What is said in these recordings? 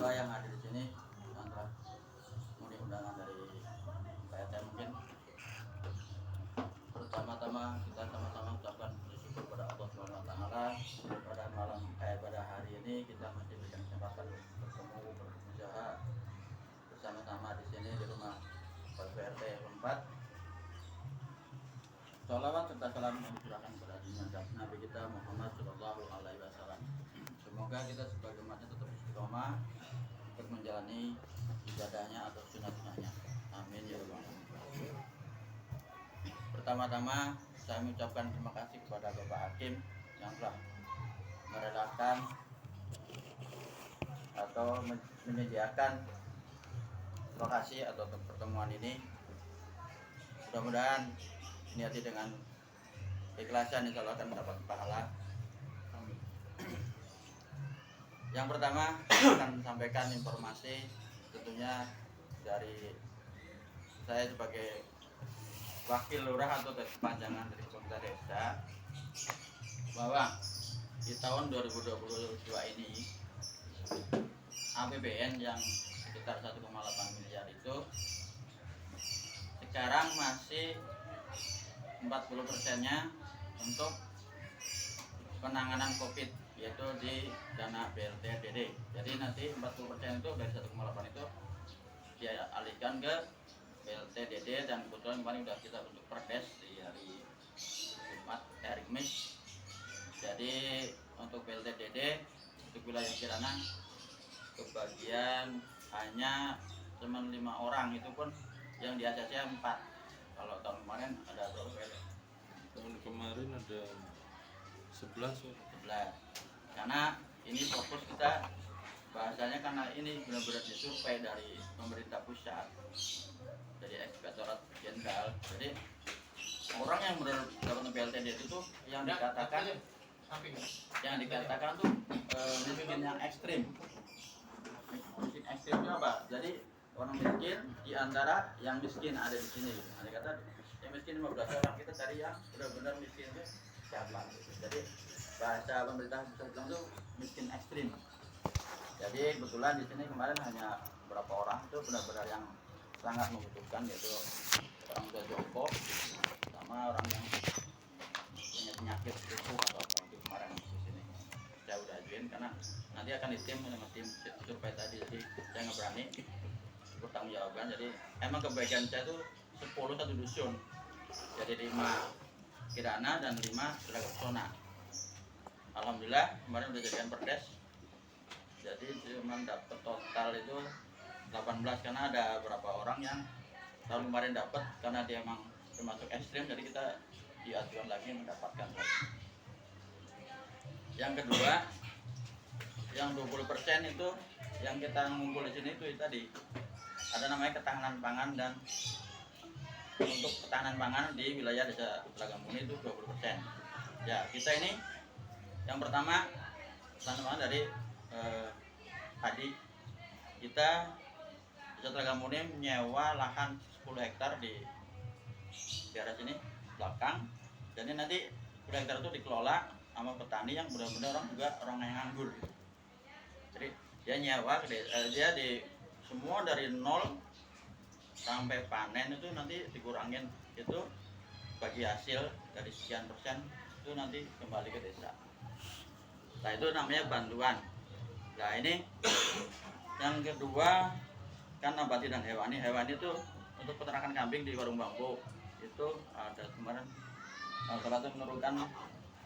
Bapak yang hadir di sini yang telah memenuhi undangan dari PRT. Mungkin pertama-tama kita sama-sama ucapkan bersyukur pada Allah Subhanahu wa taala pada hari ini kita masih diberikan kesempatan bertemu berusaha bersama-sama di sini di rumah Pak PRT 4. Salawat serta salam kami curahkan kepada Nabi kita Muhammad Shallallahu Alaihi Wasallam. Semoga kita sebagai umatnya tetap istiqomah untuk menjalani ibadahnya atau sunat-sunatnya. Amin ya rabbal alamin. Pertama-tama saya mengucapkan terima kasih kepada Bapak Hakim yang telah merelakan atau menyediakan lokasi atau pertemuan ini. Mudah-mudahan niati dengan ikhlasan insya Allah akan mendapat pahala. Yang pertama akan sampaikan informasi tentunya dari saya sebagai wakil lurah atau kepanjangan dari pemerintah desa, bahwa di tahun 2022 ini APBN yang sekitar 1,8 miliar itu sekarang masih 40%-nya untuk penanganan COVID, yaitu di dana BLT DD. Jadi nanti 40% itu dari 1,8 itu dialihkan ke BLT DD, dan kebetulan kemarin sudah kita bentuk perdes di hari Jumat, hari Kamis. Jadi untuk BLT DD untuk wilayah Kirana kebagian hanya cuma 5 orang, itu pun yang di ACC 4. Kalau tahun kemarin ada berapa BLT? Tahun kemarin ada 11. Karena ini fokus kita bahasanya, karena ini benar-benar disurvei dari pemerintah pusat, dari Inspektorat Jenderal. Jadi orang yang mendapat BLT itu tuh yang dikatakan tuh miskin yang ekstrim. Miskin ekstrimnya apa? Jadi orang miskin di antara yang miskin ada di sini. Ada kata yang miskin 15 orang, kita cari yang benar-benar miskin itu siapa. Jadi bahasa pemerintah bisa bilang tuh miskin ekstrim. Jadi kebetulan di sini kemarin hanya beberapa orang itu benar-benar yang sangat membutuhkan, yaitu orang tua jongkok sama orang yang punya penyakit lumpuh atau apa. Itu kemarin di sini saya udah ajuin karena nanti akan ditim sama tim survei tadi, jadi saya nggak berani bertanggung jawaban. Jadi emang kebaikan saya itu 10 satu dusun, jadi 5 Kirana dan 5 Sona. Alhamdulillah kemarin udah jadikan perdes, jadi cuma dapat total itu 18, karena ada beberapa orang yang tahun kemarin dapat karena dia emang termasuk ekstrim, jadi kita diajukan lagi mendapatkan. Yang kedua, yang 20% itu yang kita ngumpul di sini itu tadi ada namanya ketahanan pangan, dan untuk ketahanan pangan di wilayah Desa Telaga Murni itu 20%. Ya, kita ini yang pertama tanaman dari padi. Kita Desa Telaga Murni menyewa lahan 10 hektar di daerah sini belakang, dan ini nanti 10 hektar itu dikelola sama petani yang benar-benar orang yang nganggur. Jadi dia nyewa dia di semua dari nol sampai panen itu nanti dikurangin, itu bagi hasil dari sekian persen itu nanti kembali ke desa. Nah itu namanya bantuan. Nah ini yang kedua kan nabati dan hewani. Hewani itu untuk peternakan kambing di warung bambu, itu ada kemarin salah satu menurunkan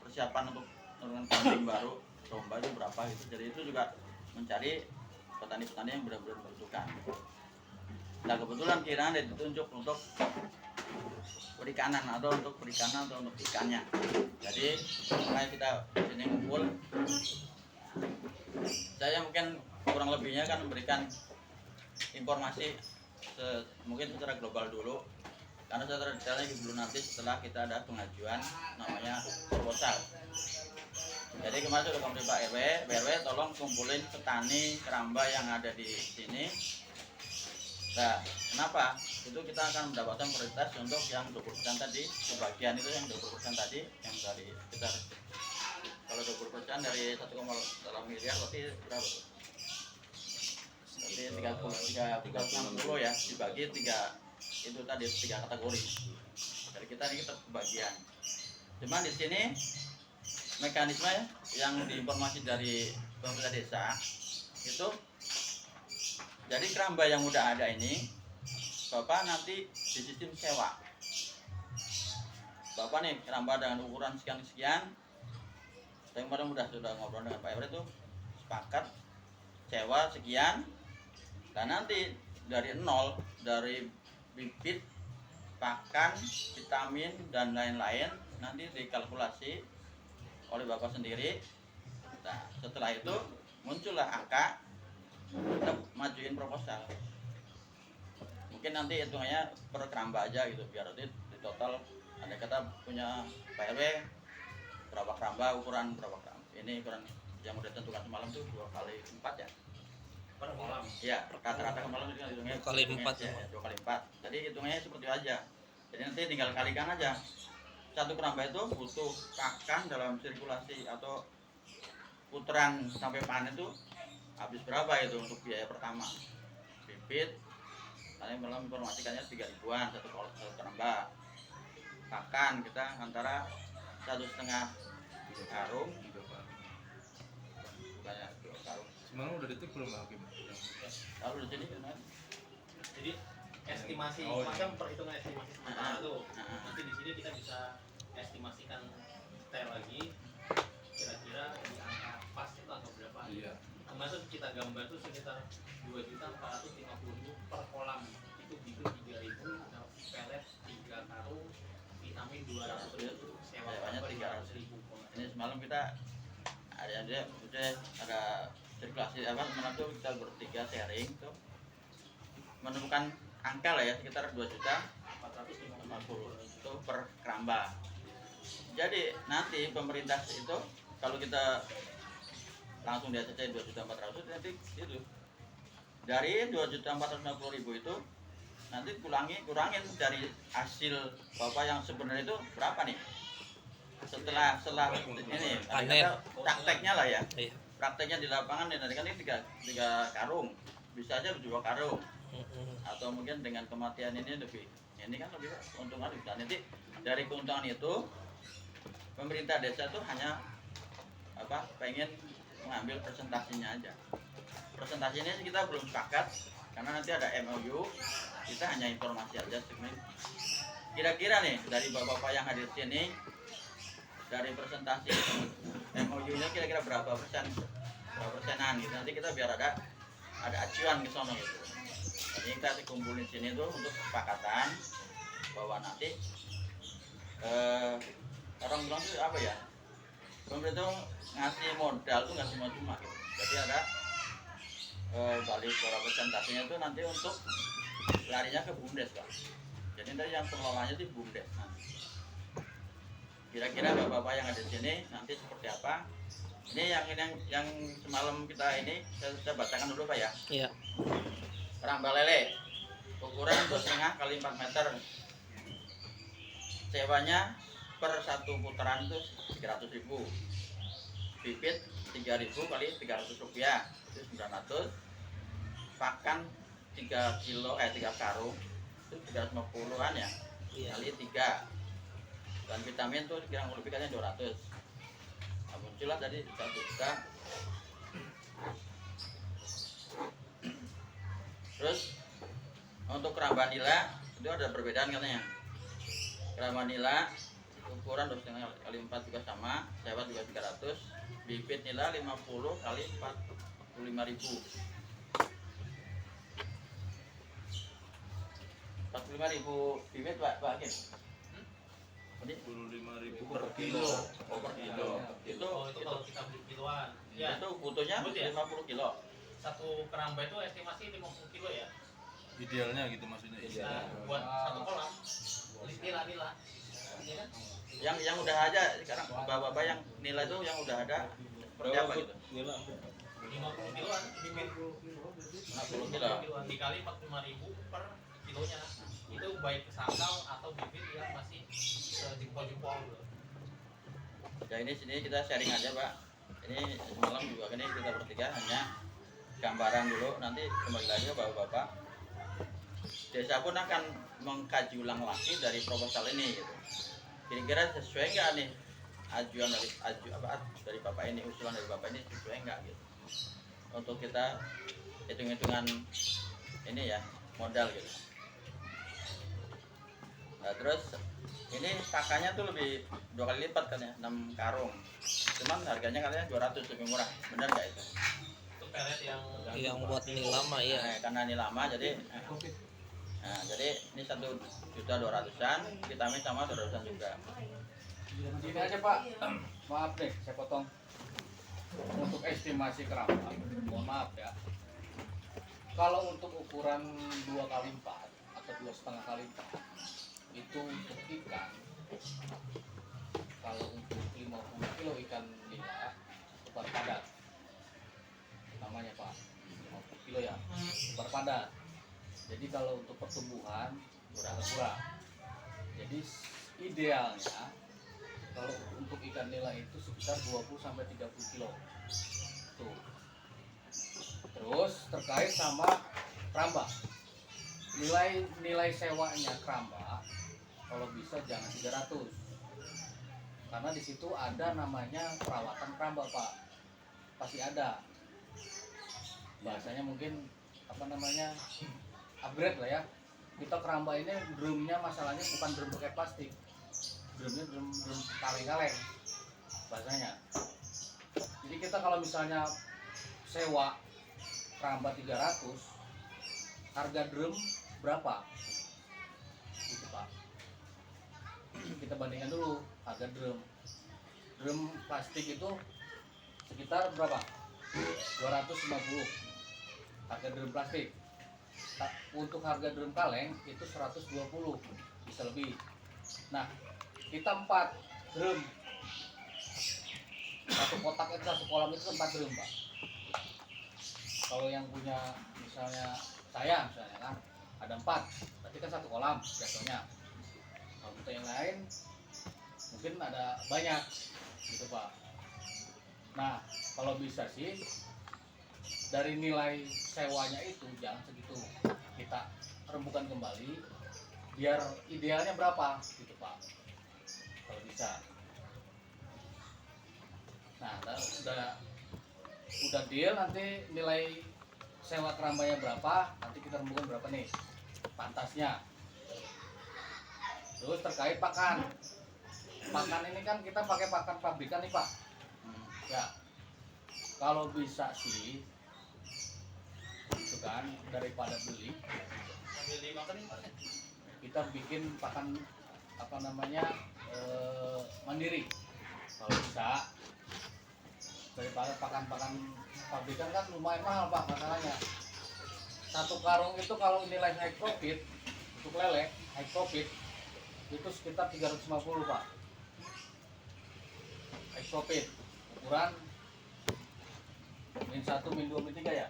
persiapan untuk menurunkan kambing baru domba itu berapa gitu. Jadi itu juga mencari petani-petani yang benar-benar membutuhkan. Nah kebetulan Kirana ditunjuk untuk perikanan atau untuk ikannya. Jadi makanya kita sini ngumpul. Saya mungkin kurang lebihnya kan memberikan informasi mungkin secara global dulu, karena secara detailnya belum nanti setelah kita ada pengajuan namanya proposal. Jadi kemarin sudah kami Pak RW tolong kumpulin petani keramba yang ada di sini. Nah, kenapa? Itu kita akan mendapatkan prioritas untuk yang 20% tadi, sebagian itu yang 20% tadi yang dari kita. Kalau 20% dari 1,8 miliar berarti berapa tuh? Jadi 60 ya dibagi itu tadi 3 kategori. Dari kita ini kita kebagian. Cuman di sini mekanisme yang diinformasi dari pemerintah desa itu, jadi keramba yang udah ada ini Bapak nanti di sistem sewa. Bapak nih keramba dengan ukuran sekian-sekian, saya kemarin sudah ngobrol dengan Pak RW itu sepakat sewa sekian, dan nanti dari nol, dari bibit, pakan, vitamin dan lain-lain nanti dikalkulasi oleh Bapak sendiri. Nah, setelah itu muncullah angka, kita majuin proposal. Mungkin nanti hitungannya per keramba aja gitu, biar nanti di total ada kata punya Pak RW berapa keramba, ukuran berapa keramba. Ini ukuran yang udah ditentukan semalam tuh 2x4 ya. Per kolam. Ya, rata-rata kemarin itu hitungnya 2x4 ya, 2x4. Jadi hitungnya seperti itu aja. Jadi nanti tinggal kalikan aja. Satu keramba itu butuh pakan dalam sirkulasi atau putaran sampai panen itu habis berapa itu untuk biaya pertama. Bibit, saya malam informasikannya 3.000-an satu keramba. Pakan kita antara 1,5 karung, bukannya 2 karung. Semalam udah ditik belum Pak Hakim? Lalu di sini kan? Jadi estimasi Oh, iya. macam perhitungan estimasi sementara tuh. Nanti di sini kita bisa estimasikan detail lagi kira-kira di angka pas itu angka berapa. Iya. Kemarin tuh kita gambar tuh sekitar 2.450.000 per kolam. Itu bibit 3.000, nasi pelet 3 karung, vitamin 200.000, sewa Sewanya keramba 300.000. 300.000. Ini semalam kita ada sirkulasi apa, semalam tuh kita bertiga sharing tuh menemukan angka lah ya sekitar 2.450.000 itu per keramba. Jadi nanti pemerintah itu kalau kita langsung di ACC 2.400.000 nanti itu dari 2.450.000 itu nanti kurangin dari hasil Bapak yang sebenarnya itu berapa nih setelah ini Panen. prakteknya lah ya, Iya. prakteknya di lapangan nanti kan ini tiga karung, bisa aja 2 karung, atau mungkin dengan kematian ini kan lebih keuntungan bisa. Nanti dari keuntungan itu pemerintah desa itu hanya pengen mengambil presentasinya aja. Presentasinya kita belum sepakat karena nanti ada MOU, kita hanya informasi aja sebenarnya. Kira-kira nih dari bapak-bapak yang hadir sini, dari presentasi MOU-nya kira-kira berapa persenan gitu. Nanti kita biar ada acuan ke sono gitu. Jadi kita dikumpulin sini tuh untuk kesepakatan bahwa nanti orang bilang tuh apa ya, pemerintah tuh ngasih modal tuh nggak cuma-cuma gitu. Jadi ada balik para presentasinya tuh nanti untuk larinya ke BUMDes Pak. Jadi nanti yang pengelolanya itu BUMDes nanti. Kira-kira bapak-bapak yang ada di sini nanti seperti apa? Ini yang semalam kita ini saya bacakan dulu Pak ya. Iya. Keramba lele ukuran 2,5 kali 4 meter. Sewanya per satu putaran itu 300.000. Bibit 3.000 kali 300 rupiah itu 900. Pakan 3 karung itu 350-an ya. Iya. Kali 3. Dan vitamin tuh kurang lebih katanya 200. Nah, muncullah tadi 1 juta. Terus untuk keramba nila itu ada perbedaan katanya. Keramba nila ukuran 2,5 kali 4 juga sama, sewa juga 300. Bibit nila 50 kali 45.000. 45.000 bibit Pak Hakim. Ini 45.000 per kilo. Oh, per kilo. Itu kalau kita beli kiloan. Ya. itu butuhnya But ya? 50 kilo. Satu keramba itu estimasi 50 kilo ya. Idealnya gitu maksudnya. Nah, buat satu kolam. Nila. Iya kan? Yang udah ada sekarang bapak-bapak yang nilai itu yang udah ada seperti apa gitu? 50 kiloan bibit. 50 kilo. Dikali 45.000 per kilonya. Itu baik sangkal atau bibit yang masih jempol-jempol gitu. Ya ini sini kita sharing aja Pak. Ini semalam juga ini kita bertiga hanya gambaran dulu, nanti kembali lagi ke bapak-bapak. Desa pun akan mengkaji ulang lagi dari proposal ini gitu. Kira-kira sesuai nggak nih ajuan dari bapak ini, usulan dari bapak ini sesuai nggak gitu. Untuk kita hitung-hitungan ini ya, modal gitu. Nah terus ini pakannya tuh lebih 2 kali lipat kan ya, 6 karung. Cuman harganya katanya 200 lebih murah. Benar nggak itu? Itu pelet yang buat ini lama ya. Nah, karena ini lama jadi ini 1.200.000-an, vitamin sama 200-an juga. Gini aja Pak, maaf deh saya potong. Untuk estimasi keramba, mohon maaf ya. Kalau untuk ukuran 2 kali 4 atau 2,5 kali 4 itu untuk ikan, kalau untuk 50 kilo ikan nila super padat namanya Pak, 50 kilo ya super padat. Jadi kalau untuk pertumbuhan kurang. Jadi idealnya kalau untuk ikan nila itu sekitar 20-30 kilo. Tuh. Terus terkait sama keramba, nilai sewanya keramba kalau bisa jangan 300, karena di situ ada namanya perawatan keramba Pak, pasti ada. Bahasanya mungkin apa namanya, upgrade lah ya. Kita keramba ini drumnya masalahnya bukan drum pakai plastik, drumnya drum kaleng-kaleng bahasanya. Jadi kita kalau misalnya sewa keramba 300, harga drum berapa gitu Pak. Kita bandingkan dulu harga drum plastik itu sekitar berapa, 250 harga drum plastik. Untuk harga drum kaleng itu 120, bisa lebih. Nah kita 4 drum, satu kotak itu, satu kolam itu 4 drum Pak. Kalau yang punya misalnya saya misalnya kan ada 4, berarti kan satu kolam jatuhnya. Kalau kita yang lain mungkin ada banyak gitu Pak. Nah kalau bisa sih dari nilai sewanya itu jangan segitu, kita rembukan kembali biar idealnya berapa gitu Pak, kalau bisa. Nah udah deal, nanti nilai sewa kerambanya berapa, nanti kita rembukan berapa nih pantasnya. Terus terkait pakan ini kan kita pakai pakan pabrikan nih Pak. Ya kalau bisa sih itu kan daripada beli, sambil dimakan kita bikin pakan apa namanya mandiri kalau bisa. Daripada pakan pabrikan kan lumayan mahal Pak masalahnya. Satu karung itu kalau nilai high profit untuk lele high profit itu sekitar 350 Pak. High profit ukuran min 1, min 2, min 3 ya,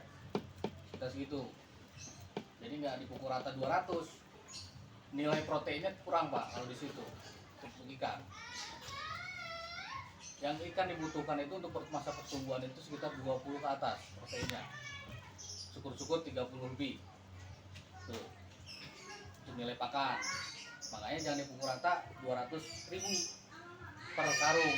kita segitu. Jadi nggak dipukul rata 200. Nilai proteinnya kurang Pak kalau di situ untuk ikan. Yang ikan dibutuhkan itu untuk masa pertumbuhan itu sekitar 20 ke atas proteinnya. Syukur-syukur 30 lebih. Tuh. Itu nilai pakan. Makanya jangan dipukul rata 200.000 per karung.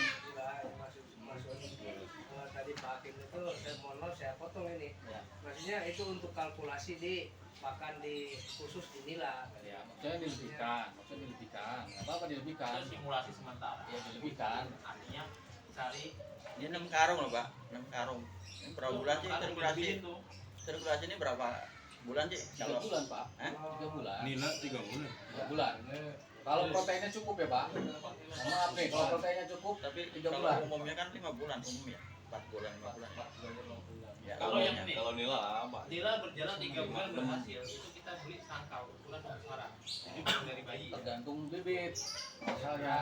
Tadi Pak Hakim itu saya mohon maaf saya potong ini. Ya. Maksudnya itu untuk kalkulasi di pakan di khusus di nila. Ya, maksudnya dilebihkan. Nggak apa-apa dilebihkan. itu simulasi sementara. Ya dilebihkan. Artinya cari Ini 6 karung loh Pak, 6 karung. Ini berapa bulan sih sirkulasi? itu. Sirkulasi ini berapa bulan sih? 3 bulan Pak. Hah? 3 bulan. Nila 3 bulan. 3 bulan. Kalau proteinnya cukup ya Pak. Maaf nih, kalau proteinnya cukup Tapi 3 kalau bulan. umumnya kan 5 bulan umum ya, 4 bulan, 5 bulan. Ya, Kalau yang umumnya. ini Kalau Nila lama. nila berjalan 3 bulan berhasil, itu kita beli sangkal ukuran pemasaran. Jadi bukan dari bayi. Tergantung bibit. Misalnya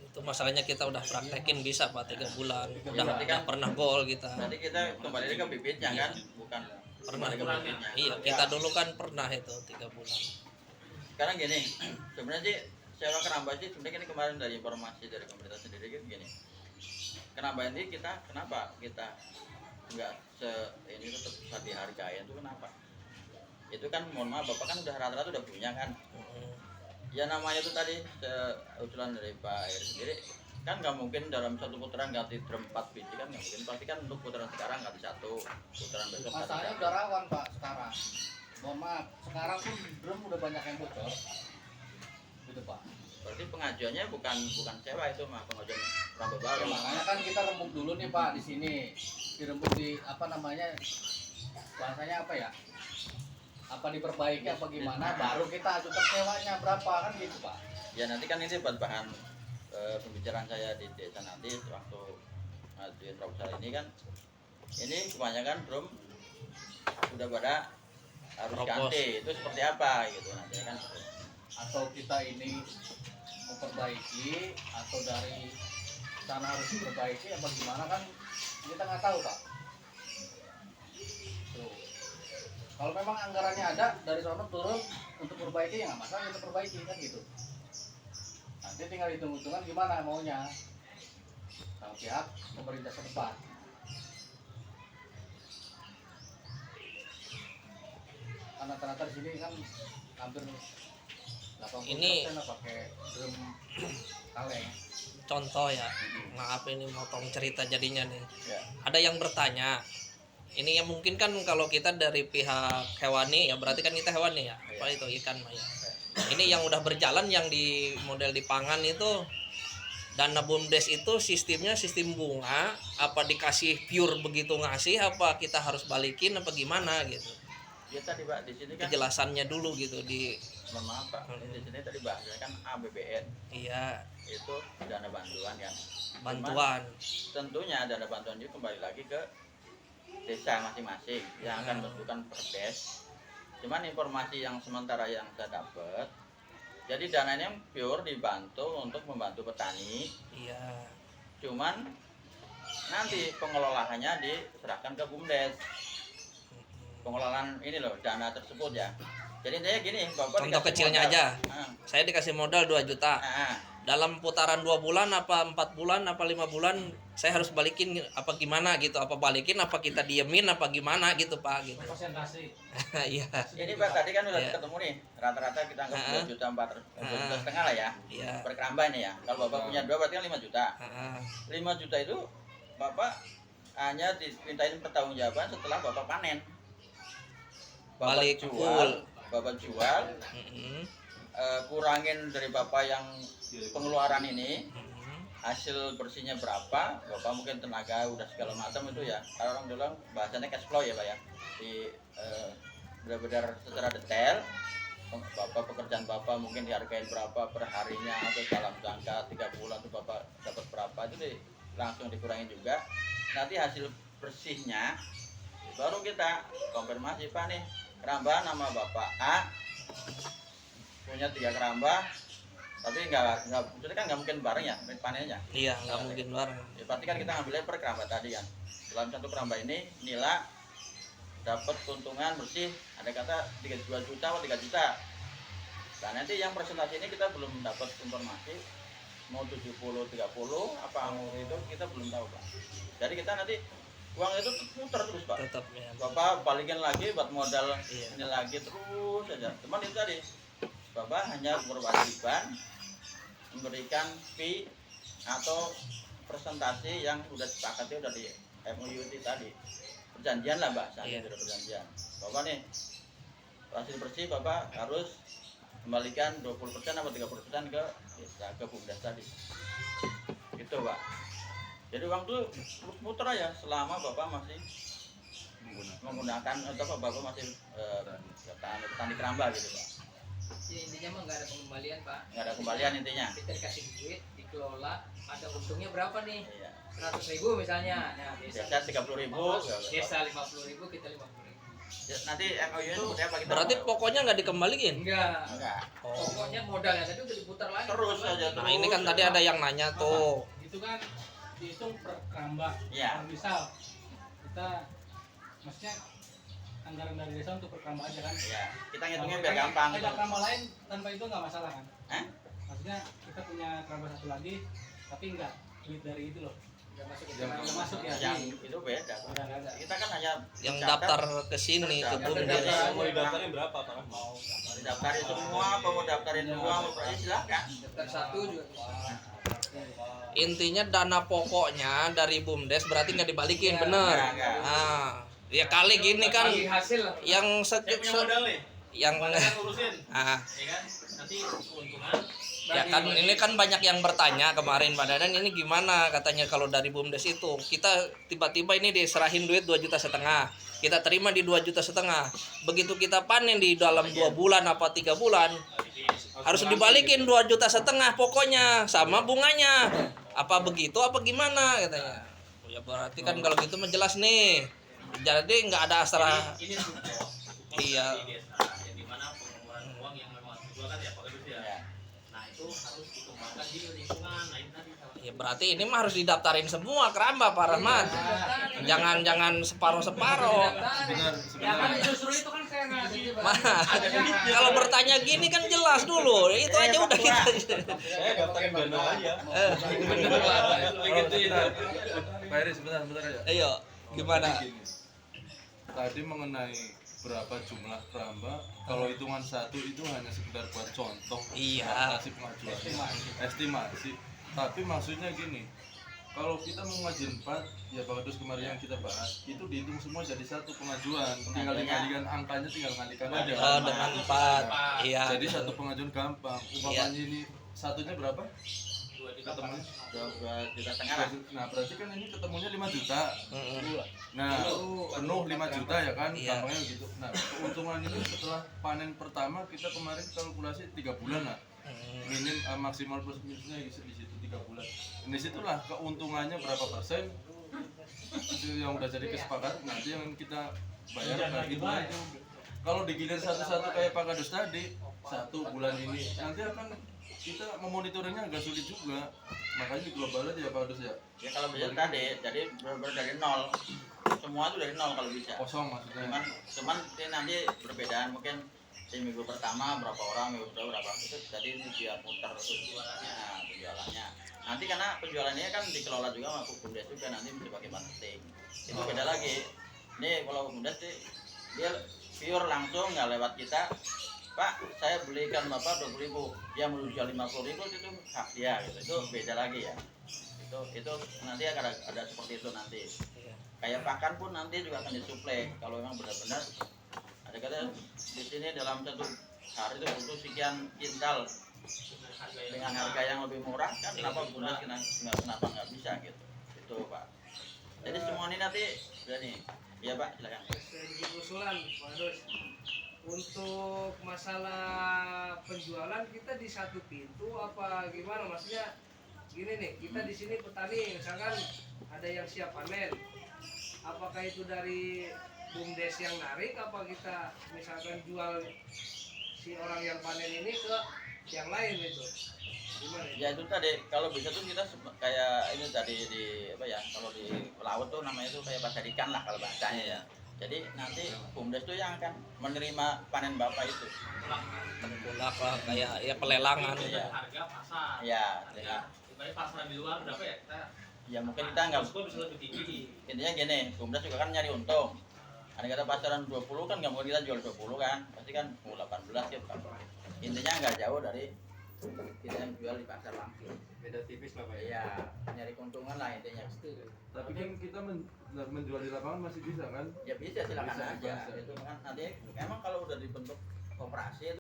Itu masalahnya kita udah praktekin bisa Pak 3 bulan. Tiga Udah bulan. pernah gol kita. Nanti kita kembali lagi ke bibitnya kan, bukan Pernah. kembali ke bibitnya. Iya, kita dulu kan pernah itu 3 bulan. Sekarang gini, sebenarnya sih sewa keramba sih sebenarnya ini kemarin dari informasi dari pemerintah sendiri gitu gini. Keramba ini kita kenapa kita nggak ini tetap bisa dihargai itu kenapa? Itu kan mohon maaf Bapak kan udah rata-rata udah punya kan. Ya namanya itu tadi usulan dari Pak Eri sendiri kan nggak mungkin dalam satu putaran ganti drum 4 biji kan nggak mungkin, pasti kan untuk putaran sekarang ganti satu, putaran besok ganti Masalahnya satu. udah rawan Pak sekarang. Mohon maaf, sekarang pun drum udah banyak yang bocor. Gitu Pak. Berarti pengajuannya bukan sewa itu mah, pengajuan rambut Ya, baru. makanya kan kita rembuk dulu nih Pak di sini. Dirembuk di apa namanya? Bahasanya apa ya? Apa diperbaiki apa gimana, baru kita ajukan sewanya berapa kan gitu Pak. Ya nanti kan ini buat bahan pembicaraan saya di desa nanti waktu ngajuin proposal ini kan, ini kebanyakan drum udah pada harus Propos. ganti, itu seperti apa gitu nanti kan. Atau kita ini memperbaiki atau dari sana harus diperbaiki apa gimana kan kita nggak tahu Pak. Tuh. Kalau memang anggarannya ada dari sana turun untuk perbaiki ya nggak masalah kita perbaiki kan gitu. Nanti tinggal hitung-hitungan gimana maunya sama pihak pemerintah setempat. Karena rata-rata di sini kan hampir 80% Ini- lah pakai drum kaleng. Contoh ya, maaf ini motong cerita jadinya nih. Ya. Ada yang bertanya, ini yang mungkin kan kalau kita dari pihak hewani ya berarti kan kita hewani ya, apa itu ikan mah ya. Ini yang udah berjalan yang di model di pangan itu dana BUMDes itu sistemnya sistem bunga, apa dikasih pure begitu ngasih, apa kita harus balikin apa gimana gitu. Ya tadi Pak di sini kan, Kejelasannya dulu gitu di mohon maaf Pak, di sini tadi bahasanya kan APBN iya itu dana bantuan kan. bantuan. Tentunya dana bantuan itu kembali lagi ke desa masing-masing yang akan bentukan perdes. Cuman informasi yang sementara yang saya dapat, jadi dananya pure dibantu untuk membantu petani. Iya. Cuman nanti pengelolaannya diserahkan ke BUMDes. Pengelolaan ini loh dana tersebut ya. Jadi intinya gini, Bapak Contoh dikasih kecilnya modal. aja. Ah, Saya dikasih modal 2 juta. ah, Dalam putaran 2 bulan apa 4 bulan apa 5 bulan saya harus balikin apa gimana gitu, apa balikin apa kita diemin apa gimana gitu Pak gitu. Persentase. Iya. Ini Pak tadi kan udah Iya. ketemu nih, rata-rata kita anggap Ah. 2 juta 2 juta setengah lah ya. Iya. Per keramba ini ya. Kalau Bapak punya 2 berarti kan 5 juta. Heeh. 5 juta itu Bapak hanya dimintain pertanggungjawaban setelah Bapak panen. Bapak Balik jual, full. Bapak jual, Heeh. kurangin dari Bapak yang pengeluaran ini, Heeh. hasil bersihnya berapa, Bapak mungkin tenaga udah segala macam itu ya. Kalau orang bilang bahasanya cash flow ya Pak ya. Di benar-benar secara detail Bapak pekerjaan Bapak mungkin dihargain berapa per harinya atau dalam jangka 3 bulan tuh Bapak dapat berapa itu langsung dikurangi juga. Nanti hasil bersihnya baru kita konfirmasi Pak nih keramba nama Bapak A punya 3 keramba tapi nggak maksudnya kan nggak mungkin bareng ya panennya. Iya, nggak mungkin bareng. Ya, pasti kan kita ngambilnya per keramba tadi kan. Dalam satu keramba ini nila dapat keuntungan bersih ada kata 2 juta atau 3 juta. Nah nanti yang presentasi ini kita belum dapat informasi mau 70-30 apa mau itu kita belum tahu Pak. Jadi kita nanti uang itu muter terus Pak. Tetap ya. Bapak balikin lagi buat modal Iya. ini lagi terus saja. Cuman itu tadi Bapak hanya berwajiban memberikan fee atau presentasi yang sudah disepakati udah di MOU itu tadi perjanjian lah Mbak, Iya. sudah perjanjian. Bapak nih hasil bersih Bapak harus kembalikan 20% atau 30% ke desa, ke BUMDes tadi. Gitu Pak. Jadi uang tuh terus muter aja selama Bapak masih menggunakan atau Bapak masih petani keramba gitu Pak. Ya, intinya mah nggak ada pengembalian Pak. Nggak ada kembalian intinya. Kita dikasih duit, dikelola, ada untungnya berapa nih? Iya. 100.000 misalnya. Nah, Desa 30.000. Desa 50.000, kita 50.000. Ya, nanti MOU itu seperti apa kita? Berarti mau- pokoknya nggak dikembaliin. Enggak. enggak. Oh. Pokoknya modalnya tadi udah diputar lagi. Terus aja Nah, ini kan tadi ada yang nanya tuh. Itu kan dihitung per keramba. Iya. Kalau misal kita maksudnya anggaran dari desa untuk per keramba aja kan. Iya. Kita ngitungnya biar gampang gitu. Ada keramba lain tanpa itu nggak masalah kan? Hah? Maksudnya kita punya keramba satu lagi tapi nggak duit dari itu loh. Yang masuk ya. yang itu beda. Udah nggak ada. Kita kan hanya Yang mencatat, daftar ke sini ke Daftar. BUMDes. Mau didaftarin berapa Pak? daftarin semua, apa mau daftarin dua, mau berarti silakan. Daftar satu juga. Intinya dana pokoknya dari BUMDes berarti nggak dibalikin, Iya, bener. nggak. Nah, ya kali gini kan Bagi hasil lah. yang Saya punya modal nih, yang modalnya urusin, ah ya kan? Nanti keuntungan ya kan ini kan banyak yang bertanya kemarin Pak Dadan, ini gimana katanya kalau dari BUMDes itu kita tiba-tiba ini diserahin duit 2,5 juta, kita terima di 2,5 juta, begitu kita panen di dalam 2 bulan apa 3 bulan harus dibalikin 2,5 juta pokoknya sama bunganya, apa begitu apa gimana katanya. Ya berarti kan kalau gitu mah jelas nih, jadi nggak ada asal. ini support Iya. di desa, ya, di mana pengeluaran uang yang memang harus dijual kan ya Pak Gedus ya. Ya. Nah itu harus dikembangkan di lingkungan. Nah ini tadi salah Ya berarti ini mah harus didaftarin semua keramba Pak Rahmat. Jangan separuh-separuh. Ya kan justru itu kan saya ngasih. Kalau bertanya gini kan jelas dulu. Itu aja udah kita. Saya daftarin Bandung aja. gitu ya. Pak Eri sebentar aja. Ayo, gimana? Gini, tadi mengenai berapa jumlah keramba, kalau hitungan satu itu hanya sekedar buat contoh, Iya. kasih pengajuan, estimasi. Tapi maksudnya gini, kalau kita mau ngajuin 4, ya Pak Kadus kemarin yang kita bahas, itu dihitung semua jadi satu pengajuan. Tinggal dikalikan angkanya, tinggal ngalikan aja. Oh, dengan 4. Iya. Jadi satu pengajuan gampang. Umpamanya ini satunya berapa? Ketemunya? 2,5 juta lah. Nah berarti kan ini ketemunya 5 juta. Mm-mm. Nah, penuh 5 juta ya kan, Iya. gampangnya gitu. Nah, keuntungan ini setelah panen pertama kita kemarin kalkulasi 3 bulan lah. Minim maksimal plus minusnya di situ 3 bulan. Di situlah keuntungannya berapa persen itu yang udah jadi kesepakatan, nanti yang kita bayar nah gitu aja. Kalau digilir satu-satu kayak Pak Kadus tadi, 1 bulan ini nanti akan kita memonitoringnya agak sulit juga. Makanya di global aja ya Pak Kadus ya. Ya kalau bisa tadi, jadi benar dari nol. Semua itu dari nol kalau bisa. Kosong maksudnya. Cuman ini nanti berbedaan mungkin di minggu pertama berapa orang, minggu kedua berapa itu jadi ini dia putar penjualannya. Nanti karena penjualannya kan dikelola juga sama BUMDes juga, nanti bisa pakai marketing. Itu beda lagi. Ini kalau BUMDes sih dia pure langsung nggak lewat kita. Pak, saya belikan Bapak 20.000, dia mau jual 50.000 itu hak dia gitu. Itu beda lagi ya. Itu nanti ada seperti itu nanti. Kayak pakan pun nanti juga akan disuplai kalau memang benar-benar ada kata di sini dalam 1 hari itu butuh sekian kintal dengan harga yang lebih murah kan, kenapa BUMDes kenapa nggak bisa gitu. Itu Pak. Jadi semua ini nanti udah nih. Iya Pak, silakan. Sedikit usulan Pak Kadus. Untuk masalah penjualan kita di satu pintu apa gimana, maksudnya gini nih, kita di sini petani misalkan ada yang siap panen, apakah itu dari BUMDes yang narik apa kita misalkan jual si orang yang panen ini ke yang lain itu gimana Ya itu tadi kalau bisa tuh kita kayak ini tadi di apa ya, kalau di laut tuh namanya tuh kayak pasar ikan lah kalau bahasanya ya. Jadi nanti BUMDes tuh yang akan menerima panen Bapak itu. Tengkulak lah kayak ya pelelangan. Iya. harga pasar. Ya, Ya, ibaratnya pasar di luar berapa ya kita? ya mungkin kita nggak, Terus gua bisa lebih tinggi. intinya gini, BUMDes juga kan nyari untung. Ada kata pasaran 20 kan nggak mungkin kita jual 20 kan, pasti kan mau 18 ya Pak. Intinya nggak jauh dari kita yang jual di pasar langsung. Beda tipis lah Pak. Iya, nyari keuntungan lah intinya. Tapi kan kita menjual di lapangan masih bisa kan? Ya bisa silakan Bisa, aja. bisa. Itu kan nanti emang kalau udah dibentuk koperasi